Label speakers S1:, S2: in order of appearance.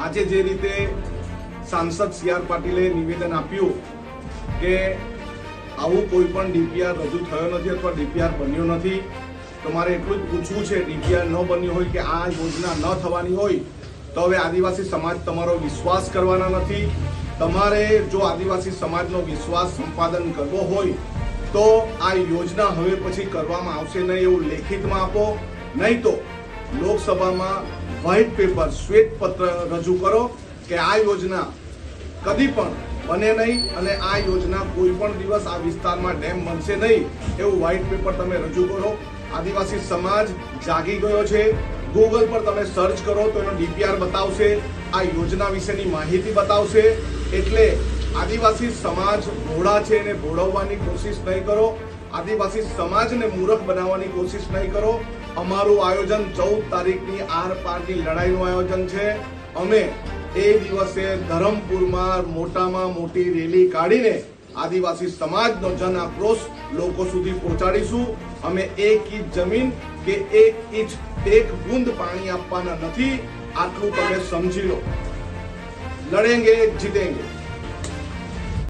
S1: આજે જે રીતે સાંસદ સી આર પાટીલે નિવેદન આપ્યું કે આવું કોઈ પણ ડીપીઆર રજૂ થયો નથી અથવા ડીપીઆર બન્યો નથી, તો મારે એટલું જ પૂછવું છે, ડીપીઆર ન બન્યું હોય કે આ યોજના ન થવાની હોય તો હવે આદિવાસી સમાજ તમારો વિશ્વાસ કરવાના નથી. તમારે જો આદિવાસી સમાજનો વિશ્વાસ સંપાદન કરવો હોય તો આ યોજના હવે પછી કરવામાં આવશે નહીં એવું લેખિતમાં આપો, નહીં તો લોકસભામાં વ્હાઇટ પેપર શ્વેત પત્ર રજૂ કરો કે આ યોજના કદી પણ બને નહીં અને આ યોજના કોઈ પણ દિવસ આ વિસ્તારમાં ડેમ બનશે નહીં એવું વ્હાઇટ પેપર તમે રજૂ કરો. આદિવાસી સમાજ જાગી ગયો છે. ગૂગલ પર તમે સર્ચ કરો તો એનો ડીપીઆર બતાવશે, આ યોજના વિશેની માહિતી બતાવશે. એટલે આદિવાસી સમાજ ભોળા છે એને ભોળવવાની કોશિશ નહીં કરો, આદિવાસી સમાજને મૂર્ખ બનાવવાની કોશિશ નહીં કરો. અમારું આયોજન 14 તારીખની આર પારની લડાઈનું આયોજન છે. અમે એ દિવસે ધરમપુરમાં મોટામાં મોટી રેલી કાઢીને આદિવાસી સમાજનો જન આક્રોશ લોકો સુધી પહોંચાડીશું. અમે 1 ઇંચ જમીન કે 1 ઇંચ 1 બૂંદ પાણી આપવાના નથી, આટલું તમે સમજી લો. લડેંગે જીતેંગે.